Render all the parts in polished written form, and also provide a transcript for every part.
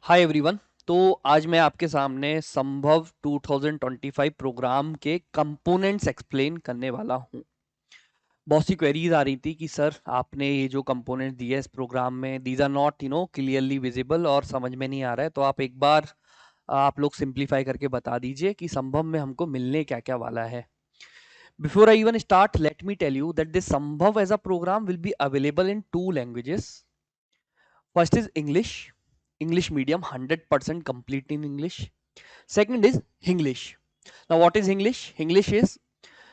Hi everyone. तो आज मैं आपके सामने संभव 2025 प्रोग्राम के कंपोनेंट्स एक्सप्लेन करने वाला हूँ। बहुत सी क्वेरीज आ रही थी कि सर आपने ये जो कंपोनेंट्स दिए इस प्रोग्राम में these are not clearly visible और समझ में नहीं आ रहा है, तो आप एक बार आप लोग सिंप्लीफाई करके बता दीजिए कि संभव में हमको मिलने क्या क्या वाला है। Before I even start let me tell you that this Sambhav as a program will be available in two languages. First is English, English medium, 100% complete in English. Second is English. Now what is English? English is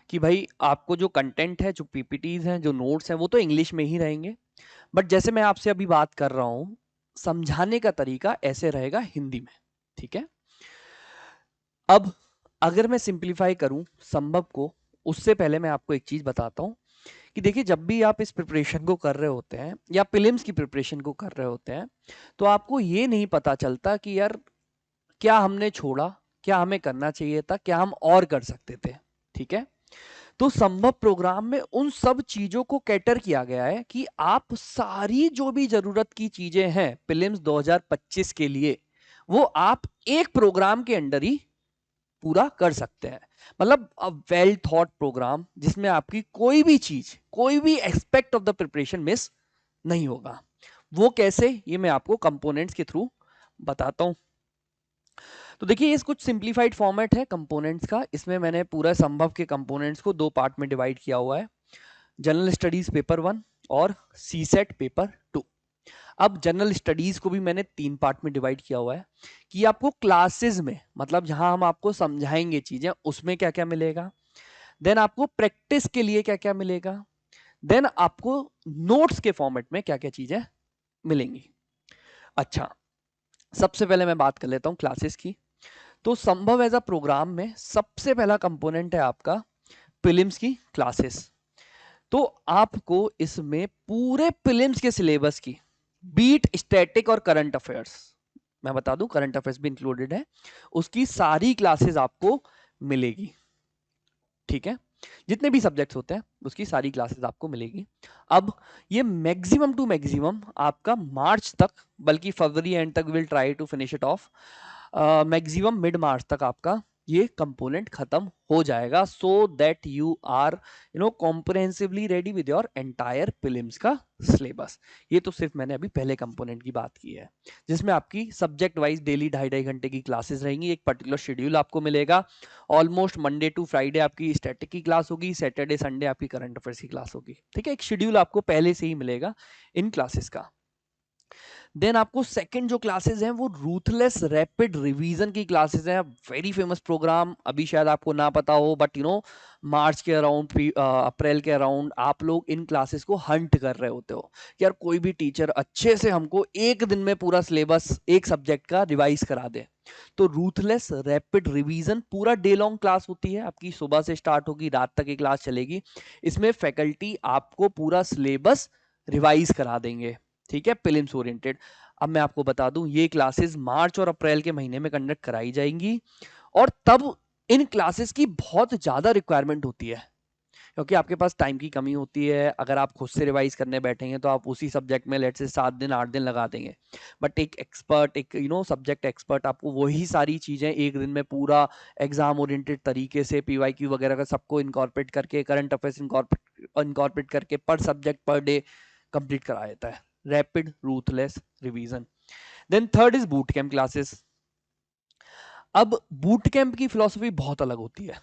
कि भाई आपको जो content है, जो PPTs हैं, जो notes हैं, वो तो इंग्लिश में ही रहेंगे, बट जैसे मैं आपसे अभी बात कर रहा हूं, समझाने का तरीका ऐसे रहेगा हिंदी में। ठीक है। अब अगर मैं सिंप्लीफाई करूं संभव को, उससे पहले मैं आपको एक चीज बताता हूं कि देखिए, जब भी आप इस प्रिपरेशन को कर रहे होते हैं या प्रीलिम्स की प्रिपरेशन को कर रहे होते हैं, तो आपको ये नहीं पता चलता कि यार क्या हमने छोड़ा, क्या हमें करना चाहिए था, क्या हम और कर सकते थे। ठीक है। तो संभव प्रोग्राम में उन सब चीजों को कैटर किया गया है कि आप सारी जो भी जरूरत की चीजें हैं प्रीलिम्स 2025 के लिए, वो आप एक प्रोग्राम के अंडर ही पूरा कर सकते हैं। मतलब अ वेल थॉट प्रोग्राम जिसमें आपकी कोई भी चीज, कोई भी aspect of the preparation miss नहीं होगा। वो कैसे, ये मैं आपको कंपोनेंट्स के थ्रू बताता हूं। तो देखिए, ये कुछ सिंप्लीफाइड फॉर्मेट है कंपोनेंट्स का। इसमें मैंने पूरा संभव के कंपोनेंट्स को दो पार्ट में डिवाइड किया हुआ है, जनरल स्टडीज पेपर 1 और सी सेट पेपर 2। अब जनरल स्टडीज को भी मैंने तीन पार्ट में डिवाइड किया हुआ है कि आपको क्लासेस में, मतलब जहां हम आपको समझाएंगे चीजें, उसमें क्या क्या मिलेगा, देन आपको प्रैक्टिस के लिए क्या क्या मिलेगा, देन आपको नोट्स के फॉर्मेट में क्या क्या चीजें मिलेंगी। अच्छा, सबसे पहले मैं बात कर लेता हूं क्लासेस की। तो संभव एज अ प्रोग्राम में सबसे पहला कंपोनेंट है आपका प्रीलिम्स की क्लासेस। तो आपको इसमें पूरे प्रीलिम्स के सिलेबस की, बीट, स्टैटिक और करंट अफेयर्स, मैं बता दूं करंट अफेयर्स भी इंक्लूडेड है, उसकी सारी क्लासेस आपको मिलेगी। ठीक है। जितने भी सब्जेक्ट्स होते हैं उसकी सारी क्लासेस आपको मिलेगी। अब ये मैक्सिमम टू मैक्सिमम आपका मार्च तक, बल्कि फरवरी एंड तक will try to finish it off, maximum mid March तक आपका ये कंपोनेंट खत्म हो जाएगा, so that you are comprehensively ready with your entire prelims का सिलेबस। ये तो सिर्फ मैंने अभी पहले कंपोनेंट की बात की है, जिसमें आपकी सब्जेक्ट वाइज डेली 2.5-2.5 घंटे की क्लासेस रहेंगी। एक पर्टिकुलर शेड्यूल आपको मिलेगा। ऑलमोस्ट मंडे टू फ्राइडे आपकी स्टैटिक की क्लास होगी, सैटरडे संडे आपकी करंट अफेयर्स की क्लास होगी। ठीक है, एक शेड्यूल आपको पहले से ही मिलेगा इन क्लासेस का। देन आपको सेकंड जो क्लासेस हैं वो रूथलेस रैपिड रिवीजन की क्लासेस हैं। वेरी फेमस प्रोग्राम, अभी शायद आपको ना पता हो, बट मार्च के अराउंड, अप्रैल के अराउंड आप लोग इन क्लासेस को हंट कर रहे होते हो कि यार कोई भी टीचर अच्छे से हमको एक दिन में पूरा सिलेबस एक सब्जेक्ट का रिवाइज करा दे। तो रूथलेस रैपिड रिवीजन पूरा डे लॉन्ग क्लास होती है आपकी, सुबह से स्टार्ट होगी, रात तक की क्लास चलेगी। इसमें फैकल्टी आपको पूरा सिलेबस रिवाइज करा देंगे। ठीक है, प्रीलिम्स ओरिएंटेड। अब मैं आपको बता दूं, ये क्लासेस मार्च और अप्रैल के महीने में कंडक्ट कराई जाएंगी, और तब इन क्लासेस की बहुत ज्यादा रिक्वायरमेंट होती है, क्योंकि आपके पास टाइम की कमी होती है। अगर आप खुद से रिवाइज करने बैठेंगे तो आप उसी सब्जेक्ट में लेट से 7 दिन 8 दिन लगा देंगे, बट एक एक्सपर्ट, एक सब्जेक्ट एक्सपर्ट आपको वही सारी चीजें एक दिन में पूरा एग्जाम ओरिएंटेड तरीके से पीवाईक्यू वगैरह का सबको इनकॉर्पोरेट करके, करंट अफेयर्स इनकॉर्पोरेट करके पर सब्जेक्ट पर डे कंप्लीट करा देता है। Rapid ruthless revision. Then third is boot camp classes. अब बूट कैंप की फिलॉसफी बहुत अलग होती है।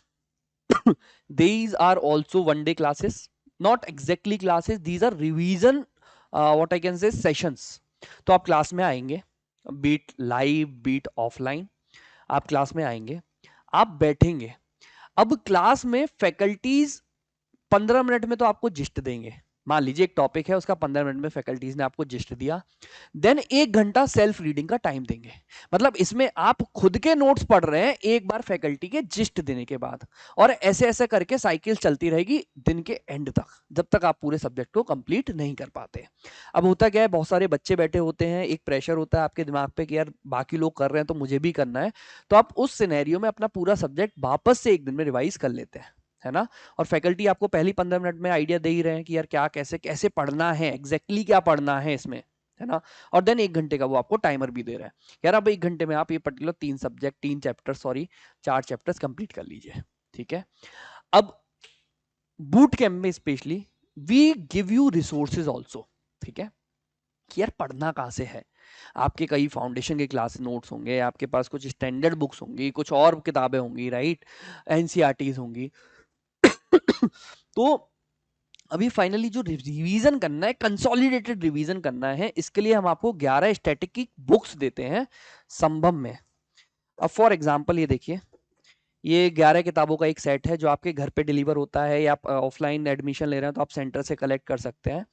these are also one day classes, not exactly classes, these are revision, what I can say sessions। तो आप क्लास में आएंगे, बीट लाइव बीट ऑफलाइन, आप क्लास में आएंगे, आप बैठेंगे। अब क्लास में फैकल्टीज 15 मिनट में तो आपको जिस्ट देंगे। मान लीजिए एक टॉपिक है, उसका 15 मिनट में फैकल्टीज ने आपको जिस्ट दिया, देन 1 घंटा सेल्फ रीडिंग का टाइम देंगे। मतलब इसमें आप खुद के नोट्स पढ़ रहे हैं एक बार फैकल्टी के जिस्ट देने के बाद, और ऐसे ऐसे करके साइकिल चलती रहेगी दिन के एंड तक, जब तक आप पूरे सब्जेक्ट को कंप्लीट नहीं कर पाते। अब होता क्या है, बहुत सारे बच्चे बैठे होते हैं, एक प्रेशर होता है आपके दिमाग पे कि यार बाकी लोग कर रहे हैं तो मुझे भी करना है, तो आप उस सिनेरियो में अपना पूरा सब्जेक्ट वापस से एक दिन में रिवाइज कर लेते हैं, है ना। और फैकल्टी आपको पहली 15 मिनट में आइडिया दे ही रहे हैं कि यार क्या कैसे कैसे पढ़ना है, एग्जैक्टली क्या पढ़ना है इसमें, है ना। और देन 1 घंटे का वो आपको टाइमर भी दे रहा है, यार अब 1 घंटे में आप ये पर्टिकुलर 3 चैप्टर 4 चैप्टर्स कंप्लीट कर लीजिए, ठीक है। अब बूट कैंप में specially we give you resources also, ठीक है, कि यार पढ़ना कहाँ से है। आपके कई फाउंडेशन के क्लास नोट्स होंगे, आपके पास कुछ स्टैंडर्ड बुक्स होंगी, कुछ और किताबें होंगी, राइट, एनसीईआरटीज होंगी। तो अभी फाइनली जो रिवीजन करना है, कंसोलिडेटेड रिवीजन करना है, इसके लिए हम आपको 11 स्टैटिक की बुक्स देते हैं संभव में। अब फॉर एग्जांपल ये देखिए, ये 11 किताबों का एक सेट है जो आपके घर पे डिलीवर होता है, या आप ऑफलाइन एडमिशन ले रहे हैं तो आप सेंटर से कलेक्ट कर सकते हैं।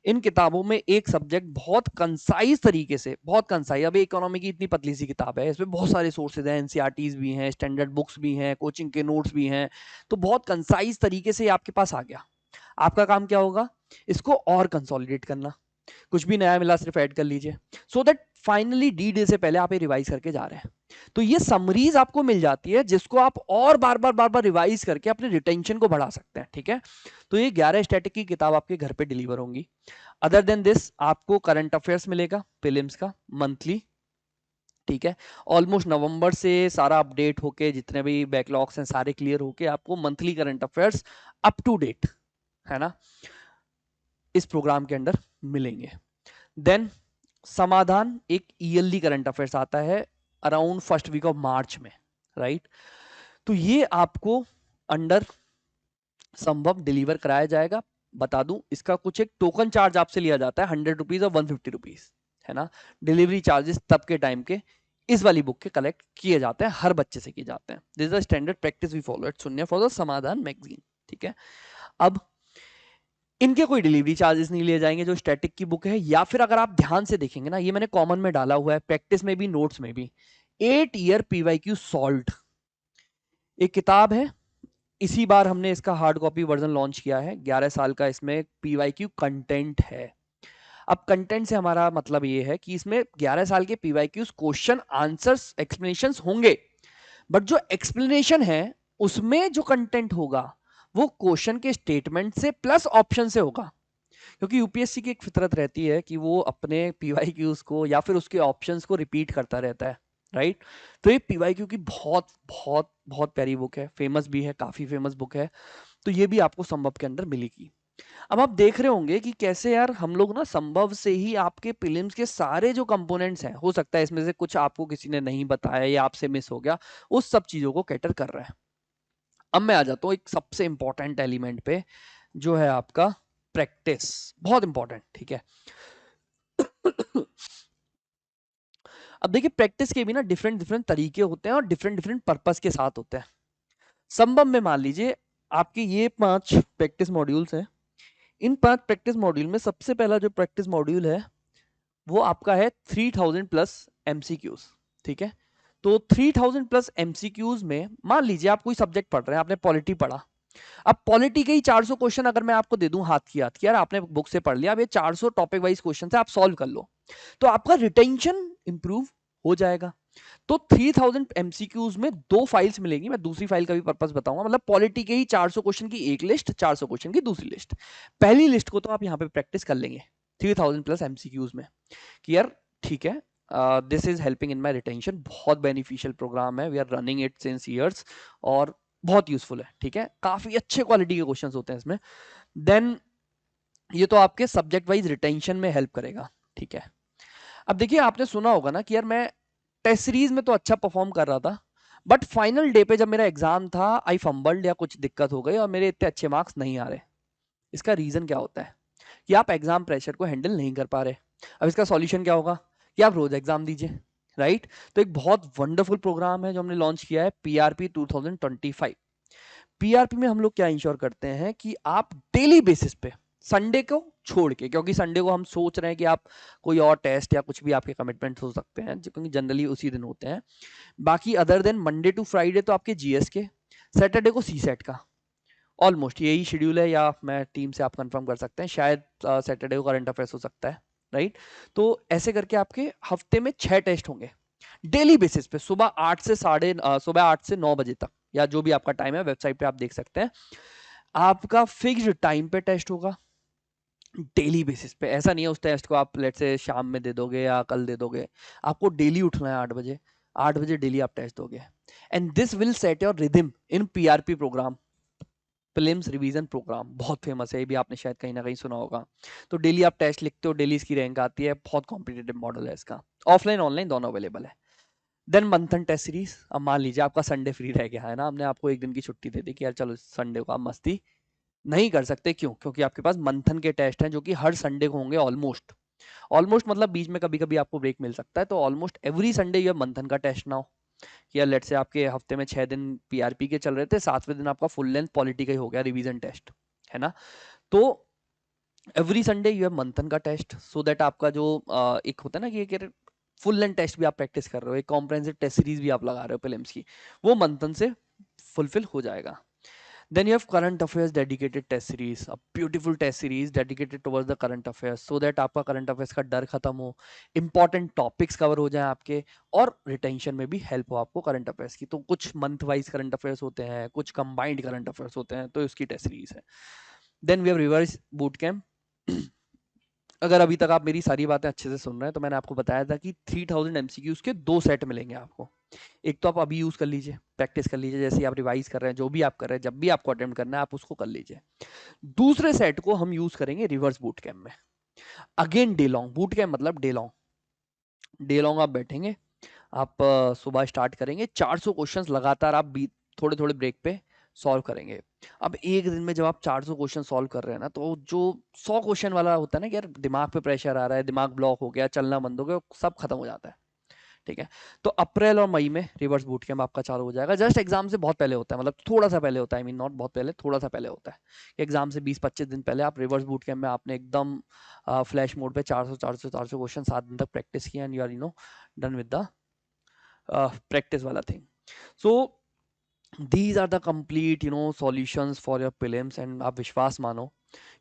इन किताबों में एक सब्जेक्ट बहुत कंसाइज तरीके से, बहुत कंसाइज, अभी इकोनॉमी की इतनी पतली सी किताब है, इसमें बहुत सारे सोर्सेज हैं, एनसीईआरटीज भी हैं, स्टैंडर्ड बुक्स भी हैं, कोचिंग के नोट्स भी हैं, तो बहुत कंसाइज तरीके से आपके पास आ गया। आपका काम क्या होगा, इसको और कंसोलिडेट करना, कुछ भी नया मिला सिर्फ ऐड कर लीजिए, so that finally D day से पहले आप ये रिवाइज करके जा रहे हैं। तो ये समरीज आपको मिल जाती है जिसको आप और बार बार रिवाइज करके अपने रिटेंशन को बढ़ा सकते हैं, ठीक है। तो ये 11 स्टैटिक की किताब आपके घर पे डिलीवर होंगी। अदर देन दिस आपको करंट अफेयर्स मिलेगा प्रीलिम्स का मंथली, ठीक है। ऑलमोस्ट नवंबर से सारा अपडेट होके जितने भी बैकलॉग्स हैं सारे क्लियर होके आपको monthly current affairs up to date, है ना, इस प्रोग्राम के अंदर मिलेंगे। देन समाधान एक ईयरली करंट अफेयर्स आता है around first week of March में, राइट। तो ये आपको अंडर संभव डिलीवर कराया जाएगा। बता दूं, इसका कुछ एक टोकन चार्ज आपसे लिया जाता है 100 रुपीज और 150 रुपीज, है ना। डिलीवरी चार्जेस तब के टाइम के इस वाली बुक के कलेक्ट किए जाते हैं, हर बच्चे से किए जाते हैं। This is the standard practice we follow at Shunya for the Samadhan magazine, ठीक है। अब इनके कोई डिलीवरी चार्जेस नहीं लिए जाएंगे जो स्टैटिक की बुक है, या फिर अगर आप ध्यान से देखेंगे ना, ये मैंने कॉमन में डाला हुआ है, प्रैक्टिस में भी नोट्स में भी, 8 ईयर पीवाईक्यू सॉल्ट एक किताब है। इसी बार हमने इसका हार्ड कॉपी वर्जन लॉन्च किया है, 11 साल का इसमें पीवाईक्यू कंटेंट है। अब कंटेंट से हमारा मतलब ये है कि इसमें 11 साल के पीवाईक्यूज क्वेश्चन आंसर्स एक्सप्लेनेशंस होंगे, बट जो एक्सप्लेनेशन है उसमें जो कंटेंट होगा वो क्वेश्चन के स्टेटमेंट से प्लस ऑप्शन से होगा, क्योंकि यूपीएससी की एक फितरत रहती है कि वो अपने पीवाईक्यूज को या फिर उसके ऑप्शंस को रिपीट करता रहता है, राइट। तो ये पीवाईक्यू की बहुत बहुत बहुत प्यारी बुक है, फेमस भी है, काफी फेमस बुक है। तो ये भी आपको संभव के अंदर मिलेगी। अब आप देख रहे होंगे कि कैसे यार हम लोग ना संभव से ही आपके प्रीलिम्स के सारे जो कंपोनेंट्स हैं, हो सकता है इसमें से कुछ आपको किसी ने नहीं बताया या आपसे मिस हो गया, उस सब चीजों को कैटर कर रहा है। अब मैं आ जाता हूँ एक सबसे इंपॉर्टेंट एलिमेंट पे, जो है आपका प्रैक्टिस, बहुत इंपॉर्टेंट, ठीक है। अब देखिए प्रैक्टिस के भी ना डिफरेंट डिफरेंट तरीके होते हैं और डिफरेंट डिफरेंट पर्पस के साथ होते हैं। संभव में मान लीजिए आपके ये 5 प्रैक्टिस मॉड्यूल्स हैं, इन 5 प्रैक्टिस मॉड्यूल में सबसे पहला जो प्रैक्टिस मॉड्यूल है वो आपका है 3000 प्लस एमसीक्यूज, ठीक है। तो 3000 प्लस एमसीक्यूज में मान लीजिए आप कोई सब्जेक्ट पढ़ रहे हैं, आपने पॉलिटी पढ़ा। अब पॉलिटी के ही 400 क्वेश्चन अगर मैं आपको दे दूं हाथ की याद, यार आपने बुक से पढ़ लिया, अब ये 400 टॉपिक वाइज क्वेश्चन है, आप सॉल्व कर लो, तो आपका रिटेंशन इंप्रूव हो जाएगा। तो 3000 एमसीक्यूज में 2 फाइल्स मिलेंगी, मैं दूसरी फाइल का भी पर्पस बताऊंगा। मतलब पॉलिटी के ही 400 क्वेश्चन की एक लिस्ट, 400 क्वेश्चन की दूसरी लिस्ट। पहली लिस्ट को तो आप यहाँ पे प्रैक्टिस कर लेंगे 3000 प्लस एमसीक्यूज में, कि यार ठीक है, this is helping in my retention, बहुत बेनिफिशियल प्रोग्राम है, we are running it since years, और बहुत यूजफुल है, ठीक है। काफी अच्छे क्वालिटी के क्वेश्चंस होते हैं इसमें। देन ये तो आपके सब्जेक्ट वाइज रिटेंशन में हेल्प करेगा, ठीक है। अब देखिए आपने सुना होगा ना कि यार मैं टेस्ट सीरीज में तो अच्छा परफॉर्म कर रहा था, बट फाइनल डे पे जब मेरा एग्जाम था आई फंबल्ड या कुछ दिक्कत हो गई और मेरे इतने अच्छे मार्क्स नहीं आ रहे। इसका रीजन क्या होता है कि आप एग्जाम प्रेशर को हैंडल नहीं कर पा रहे। अब इसका सॉल्यूशन क्या होगा कि आप रोज एग्जाम दीजिए, राइट। तो एक बहुत वंडरफुल प्रोग्राम है जो हमने लॉन्च किया है, पीआरपी 2025। पीआरपी में हम लोग क्या इंश्योर करते हैं कि आप डेली बेसिस पे, संडे को छोड़ के, क्योंकि संडे को हम सोच रहे हैं कि आप कोई और टेस्ट या कुछ भी आपके कमिटमेंट हो सकते हैं क्योंकि जनरली उसी दिन होते हैं, बाकी other than Monday to Friday तो आपके जीएस के, सैटरडे को सी सेट का, ऑलमोस्ट यही शेड्यूल है, या मैं टीम से आप कंफर्म कर सकते हैं, शायद सैटरडे को करंट अफेयर्स हो सकता है, राइट। तो ऐसे करके आपके हफ्ते में 6 टेस्ट होंगे डेली बेसिस पे, सुबह 8 से 9 बजे तक, या जो भी आपका टाइम है वेबसाइट पे आप देख सकते हैं। आपका फिक्स्ड टाइम पे टेस्ट होगा, डेली बेसिस पे। ऐसा नहीं है उस टेस्ट को आप लेट से शाम में दे दोगे या कल दे दोगे, आपको डेली उठना है 8 बजे, 8 बजे डेली आप टेस्ट दोगे। And this will set your rhythm in PRP program, prelims revision program, बहुत फेमस है, ये भी आपने शायद कहीं ना कहीं सुना होगा। तो डेली आप टेस्ट लिखते हो, डेली इसकी रैंक आती है, बहुत कॉम्पिटेटिव मॉडल है इसका, ऑफलाइन ऑनलाइन दोनों अवेलेबल है। देन मंथन टेस्ट सीरीज, अब मान लीजिए आपका संडे फ्री रह गया है ना, हमने आपको एक दिन की छुट्टी दे दी कि यार चलो संडे को आप मस्ती नहीं कर सकते, क्यों? क्योंकि आपके पास मंथन के टेस्ट हैं जो कि हर संडे को होंगे ऑलमोस्ट। ऑलमोस्ट मतलब बीच में कभी कभी आपको ब्रेक मिल सकता है, तो ऑलमोस्ट एवरी संडे ये मंथन का टेस्ट ना हो, या लेट से आपके हफ्ते में 6 दिन पीआरपी के चल रहे थे, 7वें दिन आपका फुल लेंथ पॉलिटी का ही हो गया रिवीजन टेस्ट, है ना। तो एवरी संडे यू हैव मंथन का टेस्ट, सो दैट आपका जो एक होता है ना कि फुल लेंथ टेस्ट भी आप प्रैक्टिस कर रहे हो, एक कॉम्प्रहेंसिव टेस्ट सीरीज भी आप लगा रहे हो प्रीलिम्स की, वो मंथन से फुलफिल हो जाएगा। Then you have current affairs dedicated test series, a beautiful test series dedicated towards the current affairs, so that आपका current affairs का डर खत्म हो, important topics cover हो जाए आपके, और retention में भी help हो आपको current affairs की। तो कुछ month wise current affairs होते हैं, कुछ combined current affairs होते हैं, तो इसकी test series है। Then we have reverse boot camp। अगर अभी तक आप मेरी सारी बातें अच्छे से सुन रहे हैं, तो मैंने आपको बताया था कि 3000 एमसीक्यूज के 2 सेट मिलेंगे आपको। एक तो आप अभी यूज कर लीजिए, प्रैक्टिस कर लीजिए, जैसे आप रिवाइज कर रहे हैं, जो भी आप कर रहे हैं, जब भी आपको अटेम्प्ट करना है आप उसको कर लीजिए। दूसरे सेट को हम यूज करेंगे रिवर्स बूट कैम्प में। Again day long boot camp, मतलब डे लॉन्ग, डे लॉन्ग आप बैठेंगे, आप सुबह स्टार्ट करेंगे, 400 क्वेश्चंस लगातार आप थोड़े थोड़े ब्रेक पे सॉल्व करेंगे। अब एक दिन में जब आप 400 क्वेश्चन सॉल्व कर रहे हैं ना, तो जो 100 क्वेश्चन वाला होता है ना कि यार दिमाग पे प्रेशर आ रहा है, दिमाग ब्लॉक हो गया, चलना बंद हो गया, सब खत्म हो जाता है। ठीक है, तो अप्रैल और मई में रिवर्स बूट कैम्प आपका चालू हो जाएगा। जस्ट एग्जाम से बहुत पहले होता है, मतलब थोड़ा सा पहले होता है, आई मीन नॉट बहुत पहले, थोड़ा सा पहले होता है। एग्जाम से 20-25 दिन पहले आप रिवर्स बूट कैम्प में आपने एकदम फ्लैश मोड पे 400 क्वेश्चन 7 दिन तक प्रैक्टिस किया, and you are done with the practice वाला thing. So these are the complete solutions for your prelims, and आप विश्वास मानो,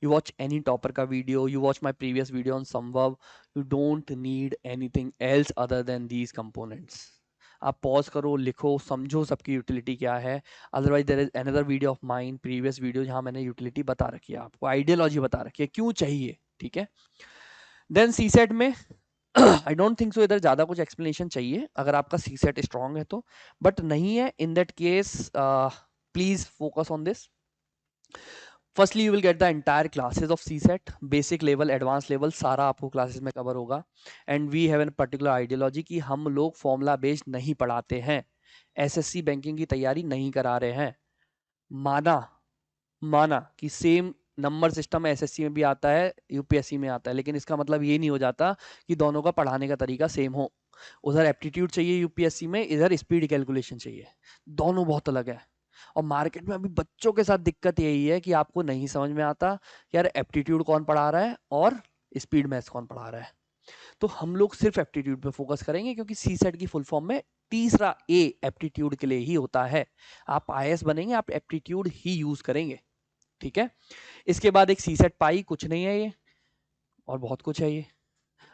you watch any topper का video, you watch my previous video on Sambhav, you don't need anything else other than these components। आप pause करो, लिखो, समझो सबकी utility क्या है। Otherwise there is another video of mine, previous video, जहां मैंने यूटिलिटी बता रखी है, आपको आइडियोलॉजी बता रखी है क्यों चाहिए। ठीक है, देन सी सेट में आई डोंट थिंक सो इधर ज्यादा कुछ एक्सप्लेनेशन चाहिए, अगर आपका सी सेट स्ट्रॉन्ग है तो, बट नहीं है in that case please focus on this. Firstly you will get the entire classes of C set, basic level, advance level, सारा आपको क्लासेस में कवर होगा। And we have an particular ideology कि हम लोग फॉर्मूला बेस्ड नहीं पढ़ाते हैं, एसएससी बैंकिंग की तैयारी नहीं करा रहे हैं। माना माना कि सेम नंबर सिस्टम एसएससी में भी आता है, यूपीएससी में आता है, लेकिन इसका मतलब ये नहीं हो जाता कि दोनों का पढ़ाने का तरीका सेम हो। उधर एप्टीट्यूड चाहिए यूपीएससी में, इधर स्पीड कैलकुलेशन चाहिए, दोनों बहुत अलग है। और मार्केट में अभी बच्चों के साथ दिक्कत यही है कि आपको नहीं समझ में आता कि यार एप्टीट्यूड कौन पढ़ा रहा है और स्पीड मैथ्स कौन पढ़ा रहा है। तो हम लोग सिर्फ एप्टीट्यूड पे फोकस करेंगे, क्योंकि सी सेट की फुल फॉर्म में तीसरा ए एप्टीट्यूड के लिए ही होता है। आप आईएएस बनेंगे, आप एप्टीट्यूड ही यूज करेंगे। ठीक है, इसके बाद एक सी सेट पाई, कुछ नहीं है ये, और बहुत कुछ है ये।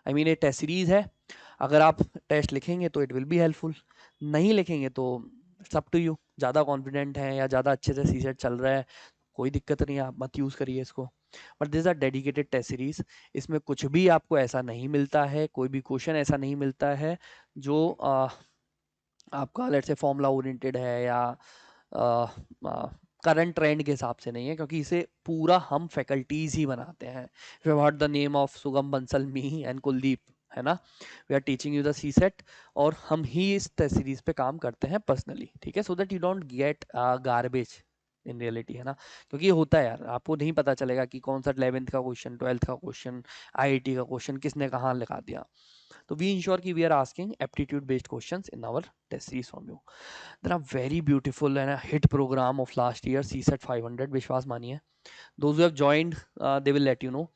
आई मीन ये टेस्ट सीरीज है, अगर आप टेस्ट लिखेंगे तो इट विल बी हेल्पफुल, नहीं लिखेंगे तो सब टू यू। ज़्यादा कॉन्फिडेंट है या ज़्यादा अच्छे से सी सेट चल रहा है, कोई दिक्कत नहीं है, आप मत यूज़ करिए इसको। But this are dedicated test series, इसमें कुछ भी आपको ऐसा नहीं मिलता है, कोई भी क्वेश्चन ऐसा नहीं मिलता है जो आपका लेट्स से फॉर्मूला ओरिएंटेड है या करंट ट्रेंड के हिसाब से नहीं है, क्योंकि इसे पूरा हम फैकल्टीज ही बनाते हैं। You have heard the name of Sugam Bansal, me and Kuldeep, है ना। We are teaching you the C set, और हम ही इस टेस्ट सीरीज पे काम करते हैं पर्सनली, ठीक है, सो that you don't get garbage in reality, है ना। क्योंकि ये होता है यार, आपको नहीं पता चलेगा कि कौन सा 11th का क्वेश्चन, 12th का क्वेश्चन, आईआईटी का क्वेश्चन किसने कहाँ लिखा दिया। तो वी इंश्योर कि we are asking aptitude based questions in our test series from you. There are very beautiful and hit program of last year, CSET 500, विश्वास मानिए। Those who have joined, they will let you know.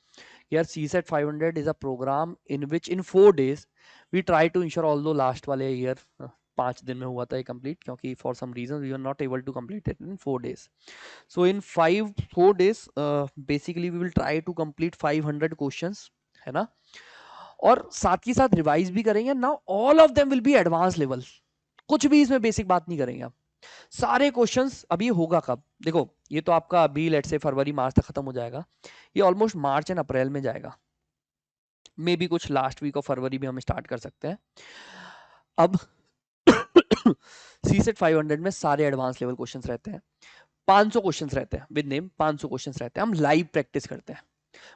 Here, CSET 500 is a program in which in 4 days we try to ensure, although last वाले year 5 दिन में हुआ था ये complete, क्योंकि for some reason we were not able to complete it in 4 days. So in 4 days, basically we will try to complete 500 questions, है ना, और साथ ही साथ रिवाइज भी करेंगे। Now all of them will be advance level, कुछ भी इसमें बेसिक बात नहीं करेंगे आप, सारे क्वेश्चंस अभी होगा कब, देखो ये तो आपका अभी लेट से फरवरी मार्च तक खत्म हो जाएगा, ये ऑलमोस्ट मार्च एंड अप्रैल में जाएगा, मे बी कुछ लास्ट वीक ऑफ फरवरी भी हम स्टार्ट कर सकते हैं। अब सी सेट 500 में सारे एडवांस लेवल क्वेश्चंस रहते हैं, 500 क्वेश्चंस रहते हैं विद नेम, 500 क्वेश्चंस रहते हैं, हम लाइव प्रैक्टिस करते हैं।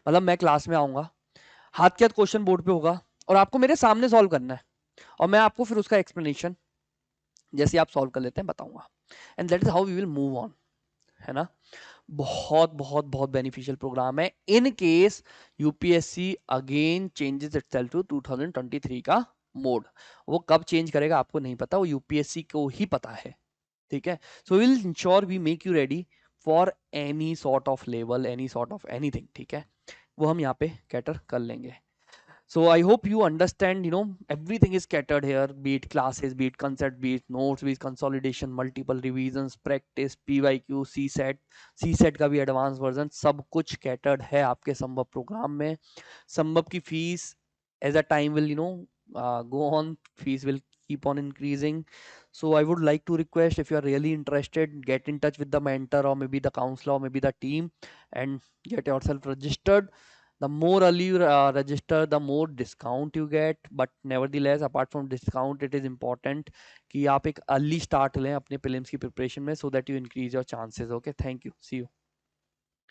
मतलब मैं क्लास में आऊंगा, हाथ के हाथ क्वेश्चन बोर्ड पे होगा और आपको मेरे सामने सॉल्व करना है, और मैं आपको फिर उसका एक्सप्लेनेशन जैसे आप सॉल्व कर लेते हैं बताऊंगा, and that is how we will move on, है ना। बहुत बहुत बहुत बेनिफिशियल प्रोग्राम है in case UPSC again changes itself to 2023 का मोड। वो कब चेंज करेगा आपको नहीं पता, वो यूपीएससी को ही पता है, ठीक है। So will ensure we make you ready for any sort of level, any sort of anything, ठीक है, वो हम यहाँ पे कैटर कर लेंगे। So I hope you understand, everything is scattered here, be it classes, be it concept, be it notes, be it consolidation, multiple revisions, practice, PYQ, CSET का भी एडवांस वर्जन, सब कुछ scattered है आपके संभव प्रोग्राम में। संभव की fees as a time will, go on, fees will keep on increasing. So I would like to request, if you are really interested, get in touch with the mentor or maybe the counselor or maybe the team and get yourself registered. The more early you register, the more discount you get, but nevertheless apart from discount it is important कि आप एक early start लें अपने prelims की preparation में, so that you increase your chances. Okay, thank you, see you.